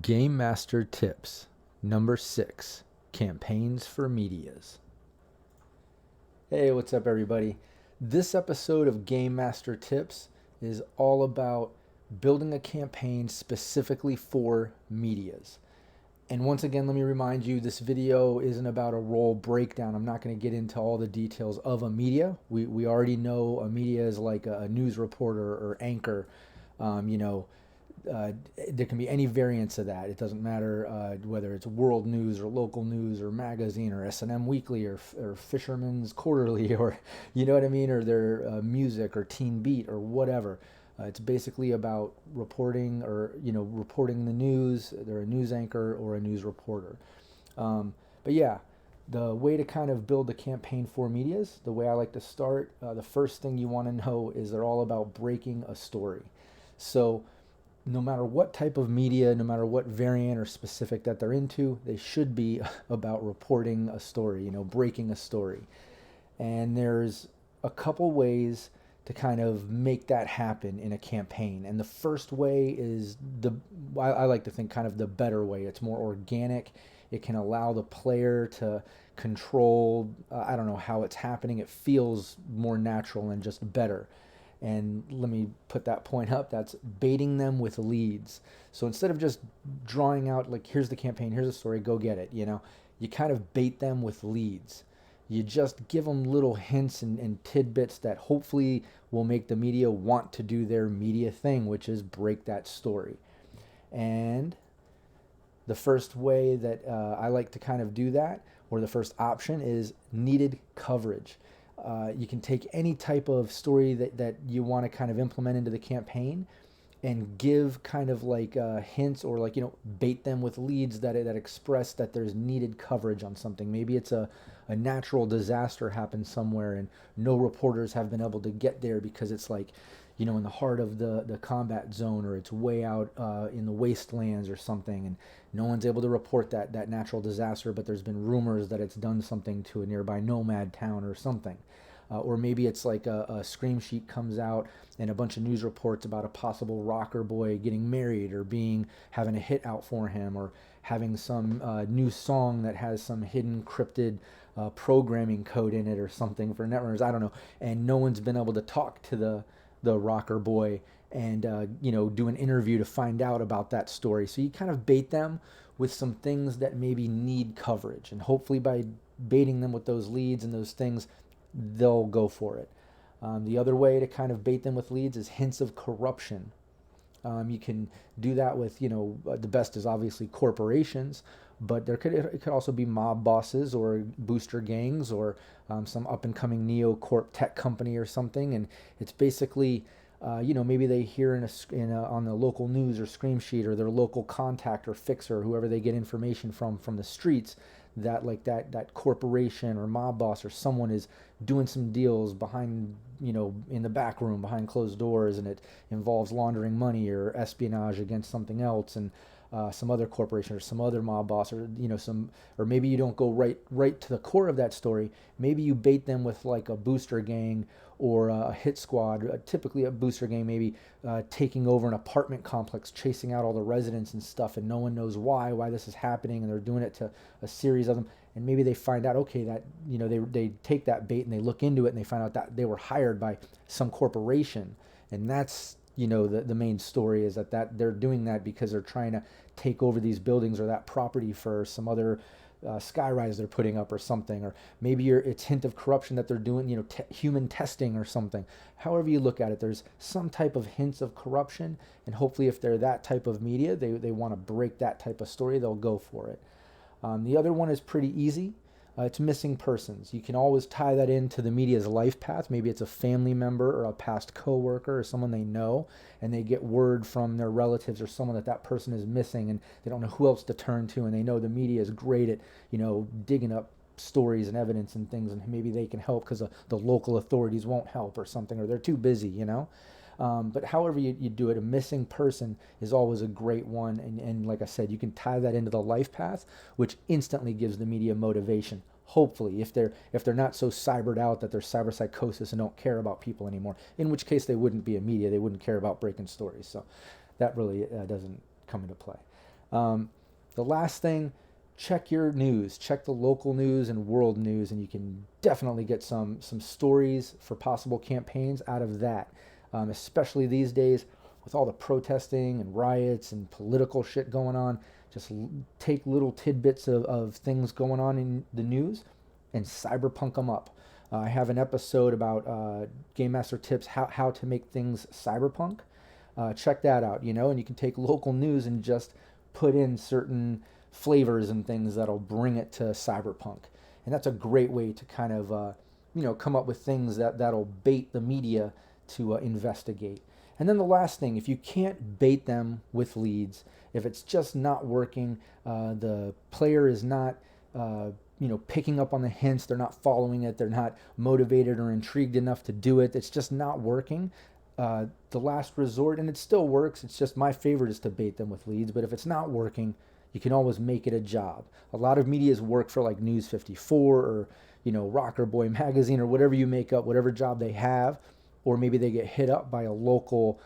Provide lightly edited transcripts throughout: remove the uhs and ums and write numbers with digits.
Game Master Tips Number 6, Campaigns for Medias. Hey, what's up, everybody? This episode of Game Master Tips is all about building a campaign specifically for medias. And once again, let me remind you, this video isn't about a role breakdown. I'm not going to get into all the details of a media. We already know a media is like a news reporter or anchor. Um, you know, there can be any variance of that. It doesn't matter whether it's world news or local news or magazine or S&M Weekly or Fisherman's Quarterly or, you know what I mean, or their music or Teen Beat or whatever. It's basically about reporting or, reporting the news. They're a news anchor or a news reporter. But yeah, the way to kind of build a campaign for medias, the way I like to start, the first thing you want to know is they're all about breaking a story. So no matter what type of media, no matter what variant or specific that they're into, they should be about reporting a story, breaking a story. And there's a couple ways to kind of make that happen in a campaign. And the first way is I like to think kind of the better way. It's more organic. It can allow the player to control, I don't know how it's happening. It feels more natural and just better. And let me put that point up. That's baiting them with leads. So instead of just drawing out, like, here's the campaign, here's the story, go get it, you kind of bait them with leads. You just give them little hints and tidbits that hopefully will make the media want to do their media thing, which is break that story. And the first way that I like to kind of do that, or the first option, is needed coverage. You can take any type of story that you want to kind of implement into the campaign and give kind of like hints or bait them with leads that express that there's needed coverage on something. Maybe it's a natural disaster happened somewhere and no reporters have been able to get there because it's like, in the heart of the combat zone, or it's way out in the wastelands or something, and no one's able to report that natural disaster, but there's been rumors that it's done something to a nearby nomad town or something. Or maybe it's like a scream sheet comes out and a bunch of news reports about a possible rocker boy getting married or having a hit out for him, or having some new song that has some hidden cryptid programming code in it or something for netrunners. I don't know. And no one's been able to talk to the rocker boy and do an interview to find out about that story. So you kind of bait them with some things that maybe need coverage, and hopefully by baiting them with those leads and those things, they'll go for it. The other way to kind of bait them with leads is hints of corruption. You can do that with, the best is obviously corporations, but it could also be mob bosses or booster gangs or some up and coming neocorp tech company or something. And it's basically, maybe they hear on the local news or scream sheet, or their local contact or fixer, whoever they get information from the streets, that that corporation or mob boss or someone is doing some deals behind, in the back room behind closed doors, and it involves laundering money or espionage against something else, and some other corporation or some other mob boss, or or maybe you don't go right to the core of that story. Maybe you bait them with like a booster gang or a hit squad, typically a booster gang, maybe taking over an apartment complex, chasing out all the residents and stuff, and no one knows why this is happening, and they're doing it to a series of them. And maybe they find out, okay, that they take that bait and they look into it and they find out that they were hired by some corporation, and that's the main story is that they're doing that because they're trying to take over these buildings or that property for some other skyrise they're putting up or something. Or maybe it's hint of corruption that they're doing, human testing or something. However you look at it, there's some type of hints of corruption, and hopefully if they're that type of media, they want to break that type of story, they'll go for it. The other one is pretty easy. It's missing persons. You can always tie that into the media's life path. Maybe it's a family member or a past coworker or someone they know, and they get word from their relatives or someone that person is missing, and they don't know who else to turn to, and they know the media is great at, digging up stories and evidence and things, and maybe they can help because the local authorities won't help or something, or they're too busy. But however you do it, a missing person is always a great one. And like I said, you can tie that into the life path, which instantly gives the media motivation. Hopefully, if they're not so cybered out that they're cyber psychosis and don't care about people anymore, in which case they wouldn't be a media, they wouldn't care about breaking stories. So that really doesn't come into play. The last thing, check your news, check the local news and world news, and you can definitely get some stories for possible campaigns out of that, especially these days with all the protesting and riots and political shit going on. Just take little tidbits of things going on in the news and cyberpunk them up. I have an episode about Game Master tips, how to make things cyberpunk. Check that out, and you can take local news and just put in certain flavors and things that'll bring it to cyberpunk. And that's a great way to kind of, come up with things that'll bait the media to investigate. And then the last thing, if you can't bait them with leads, if it's just not working, the player is not, picking up on the hints, they're not following it, they're not motivated or intrigued enough to do it, it's just not working. The last resort, and it still works, it's just my favorite is to bait them with leads, but if it's not working, you can always make it a job. A lot of medias work for like News 54 or, Rocker Boy magazine or whatever you make up, whatever job they have, or maybe they get hit up by a local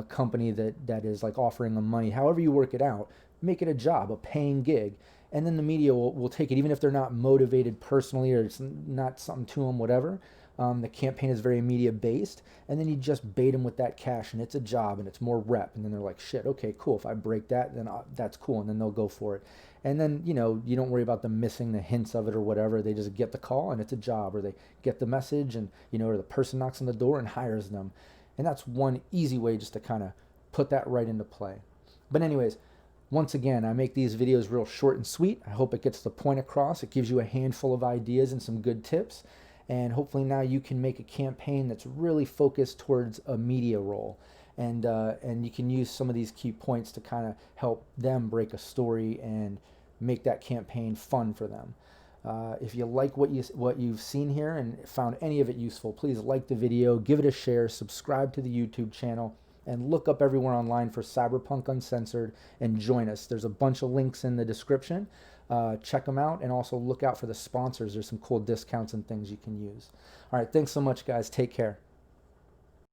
company that is like offering them money. However you work it out, make it a job, a paying gig. And then the media will take it, even if they're not motivated personally or it's not something to them, whatever. The campaign is very media based, and then you just bait them with that cash, and it's a job, and it's more rep, and then they're like, shit, okay, cool. If I break that, then that's cool, and then they'll go for it. And then you don't worry about them missing the hints of it or whatever. They just get the call, and it's a job, or they get the message, and or the person knocks on the door and hires them, and that's one easy way just to kind of put that right into play. But anyways, once again, I make these videos real short and sweet. I hope it gets the point across. It gives you a handful of ideas and some good tips. And hopefully now you can make a campaign that's really focused towards a media role. And you can use some of these key points to kind of help them break a story and make that campaign fun for them. If you like what you've seen here and found any of it useful, please like the video, give it a share, subscribe to the YouTube channel, and look up everywhere online for Cyberpunk Uncensored and join us. There's a bunch of links in the description. Check them out, and also look out for the sponsors. There's some cool discounts and things you can use. All right, thanks so much, guys. Take care.